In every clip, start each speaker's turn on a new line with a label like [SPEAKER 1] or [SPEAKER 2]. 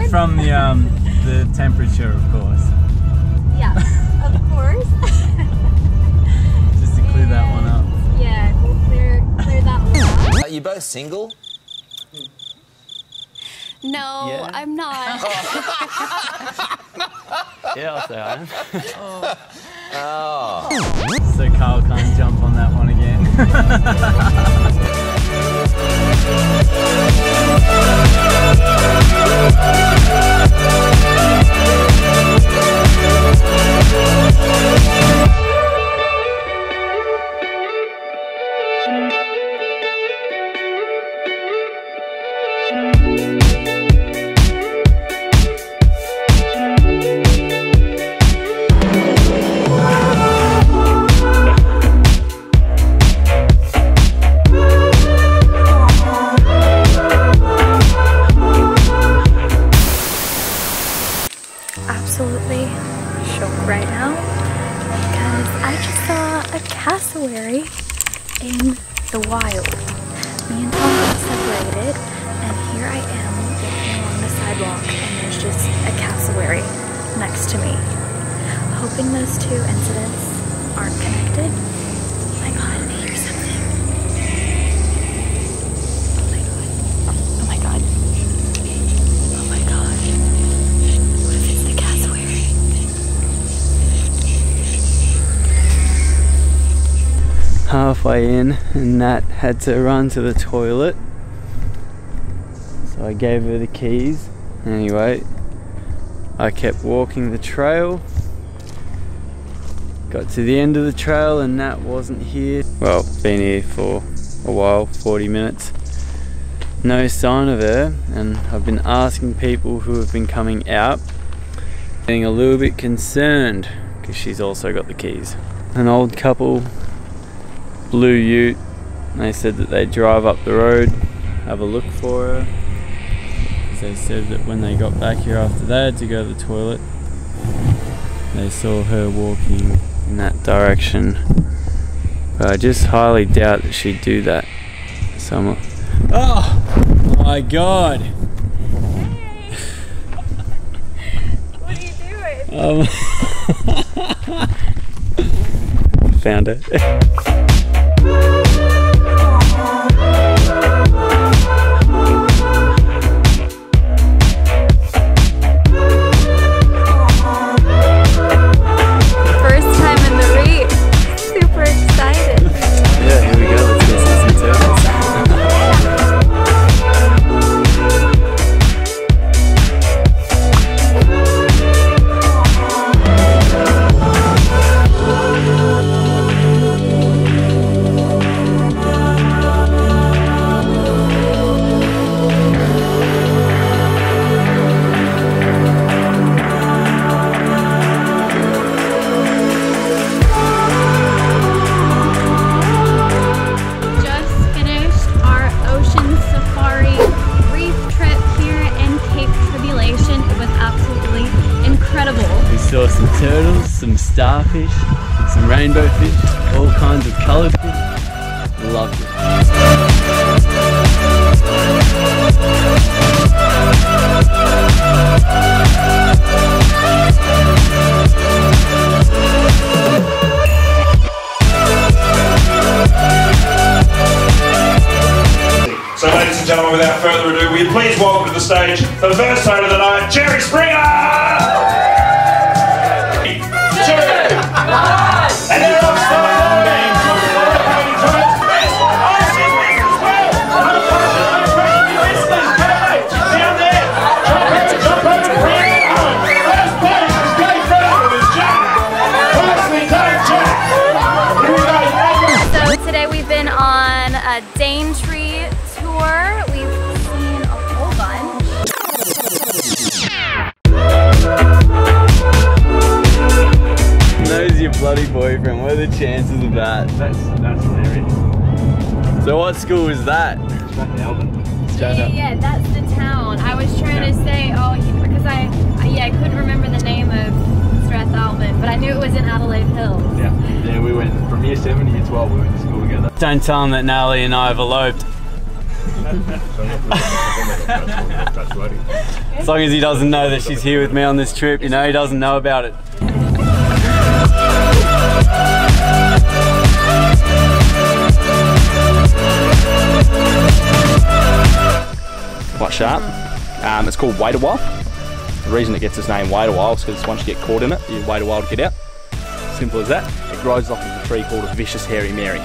[SPEAKER 1] from the temperature, of course.
[SPEAKER 2] Yeah, of course.
[SPEAKER 1] Just to clear that one up.
[SPEAKER 2] Yeah, we'll clear that one up.
[SPEAKER 3] Are you both single?
[SPEAKER 2] No,
[SPEAKER 1] Yeah.
[SPEAKER 2] I'm not.
[SPEAKER 1] Yeah, I'll say I am.
[SPEAKER 3] Oh.
[SPEAKER 1] So Carl can't jump on that one again.
[SPEAKER 2] Absolutely shocked right now because I just saw a cassowary in the wild. Me and Tom got separated and here I am walking along the sidewalk and there's just a cassowary next to me. Hoping those two incidents aren't connected. Oh my god, I hear something. Oh my god. Oh my god. Oh my god. What if it's the cassowary?
[SPEAKER 1] Halfway in, and Nat had to run to the toilet. So I gave her the keys. Anyway, I kept walking the trail. Got to the end of the trail and Nat wasn't here. Well, been here for a while, 40 minutes. No sign of her, and I've been asking people who have been coming out, getting a little bit concerned because she's also got the keys. An old couple, blue ute, they said that they'd drive up the road, have a look for her. They said that when they got back here after they had to go to the toilet, they saw her walking in that direction. But I just highly doubt that she'd do that. So I'm like, oh my god!
[SPEAKER 2] What are you doing?
[SPEAKER 1] Found it. Saw some turtles, some starfish, some rainbow fish, all kinds of coloured fish. Loved it.
[SPEAKER 4] So ladies and gentlemen, without further ado, will you please welcome to the stage the first sight of the night, Jerry Springer! And they're off starting down there. Jump over, bring it home. First place is Great Barrier with Jack. Firstly, Jack. Here we go.
[SPEAKER 2] So today we've been on a Daintree tour. We've seen a whole bunch.
[SPEAKER 1] Knows your bloody boyfriend. What are the chances of that?
[SPEAKER 4] That's hilarious.
[SPEAKER 1] So what school is that?
[SPEAKER 2] Yeah, that's the town. I was trying to say, because I couldn't remember the name of Strathalbyn, but I knew it was in Adelaide Hills.
[SPEAKER 4] Yeah, we went from year 7 to year 12. We went to school together.
[SPEAKER 1] Don't tell them that Natalie and I have eloped. As long as he doesn't know that she's here with me on this trip, you know, he doesn't know about it.
[SPEAKER 3] Quite sharp. It's called wait a while. The reason it gets its name wait a while is because once you get caught in it, you wait a while to get out. Simple as that. It grows off of a tree called a vicious hairy Mary.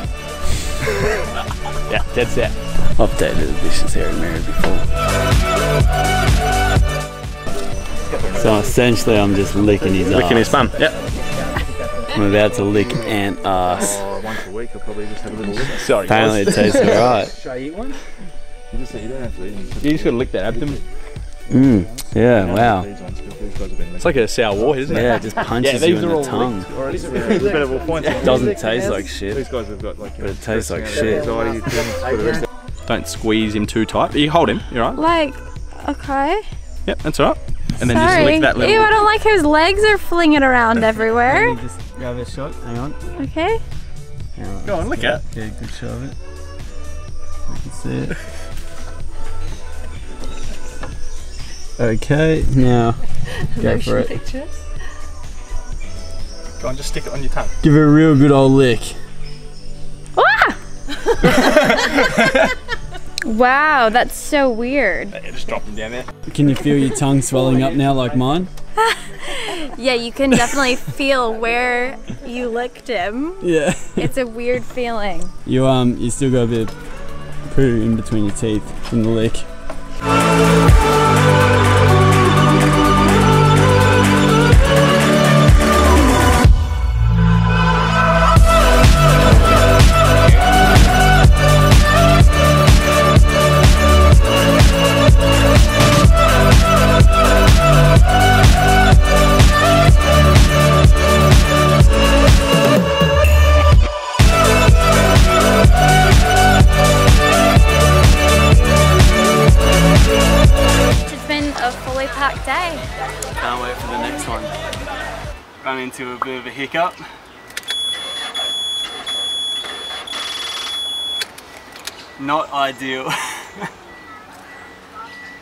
[SPEAKER 3] Yeah, dead set.
[SPEAKER 1] I've dated a vicious hairy Mary before. So essentially I'm just licking his ass.
[SPEAKER 3] Licking his bum, yep.
[SPEAKER 1] I'm about to lick ant ass.
[SPEAKER 3] Once a week I'll probably just have a little lick. Sorry.
[SPEAKER 1] Apparently it tastes alright.
[SPEAKER 3] Should I eat one? You just don't have to eat them. You just gotta lick that abdomen.
[SPEAKER 1] Yeah, wow.
[SPEAKER 3] It's like a sour warhead, isn't it?
[SPEAKER 1] Yeah, it just punches you in the tongue.
[SPEAKER 3] It
[SPEAKER 1] doesn't taste like shit.
[SPEAKER 3] These guys have got like,
[SPEAKER 1] but it tastes like shit.
[SPEAKER 3] Don't squeeze him too tight. You hold him, you're right.
[SPEAKER 2] Like, okay.
[SPEAKER 3] Yep, that's alright. And then
[SPEAKER 2] Sorry.
[SPEAKER 3] just lick that little.
[SPEAKER 2] Ew, I don't like his legs are flinging around everywhere.
[SPEAKER 1] Just grab a shot. Hang on.
[SPEAKER 2] Okay.
[SPEAKER 3] Go on, lick it.
[SPEAKER 1] Get a good shot of it. You can see it. Okay, now go for it.
[SPEAKER 3] Go on, just stick it on your tongue.
[SPEAKER 1] Give it a real good old lick.
[SPEAKER 2] Ah! Wow, that's so weird.
[SPEAKER 3] Yeah, just drop him down there.
[SPEAKER 1] Can you feel your tongue swelling up now like mine?
[SPEAKER 2] Yeah, you can definitely feel where you licked him.
[SPEAKER 1] Yeah.
[SPEAKER 2] It's a weird feeling.
[SPEAKER 1] You still got a bit of poo in between your teeth from the lick.
[SPEAKER 2] Day.
[SPEAKER 1] Can't wait for the next one. Run into a bit of a hiccup. Not ideal.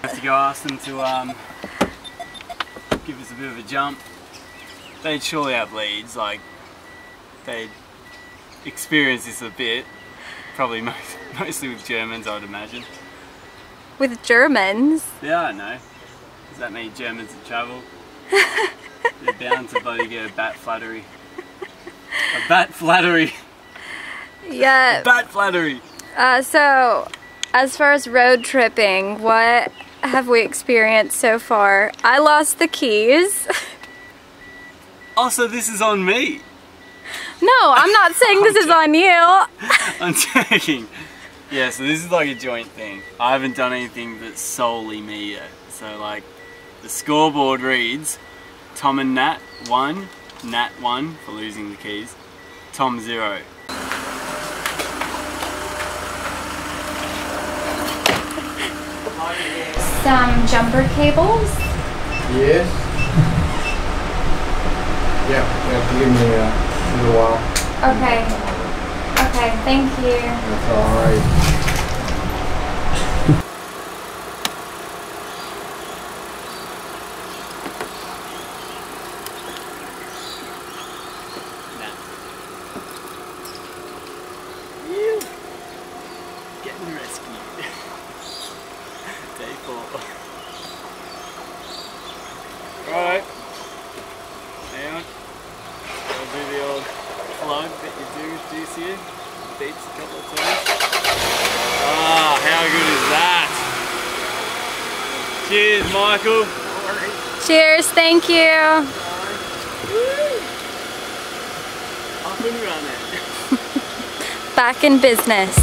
[SPEAKER 1] Have to go ask them to give us a bit of a jump. They'd surely have leads, like they'd experience this a bit. Probably mostly with Germans, I would imagine.
[SPEAKER 2] With Germans?
[SPEAKER 1] Yeah, I know. Does that mean Germans that travel? They're bound to bloody get a bat flattery. A bat flattery!
[SPEAKER 2] Yeah.
[SPEAKER 1] A bat flattery!
[SPEAKER 2] So, as far as road tripping, what have we experienced so far? I lost the keys.
[SPEAKER 1] Oh, so this is on me?
[SPEAKER 2] No, I'm not saying this is on you.
[SPEAKER 1] I'm joking. Yeah, so this is like a joint thing. I haven't done anything that's solely me yet. So like, the scoreboard reads Tom and Nat 1, Nat 1 for losing the keys, Tom 0.
[SPEAKER 2] Some jumper cables.
[SPEAKER 5] Yes. Yeah, you have to give me a little while.
[SPEAKER 2] Okay. Okay, thank you.
[SPEAKER 5] That's alright.
[SPEAKER 1] Getting rescued. Day 4. Alright. Hang on. I'll do the old plug that you do with DCU. Beeps a couple of times. Ah, how good is that? Cheers, Michael.
[SPEAKER 2] Cheers, thank you.
[SPEAKER 1] Up and running.
[SPEAKER 2] Back in business.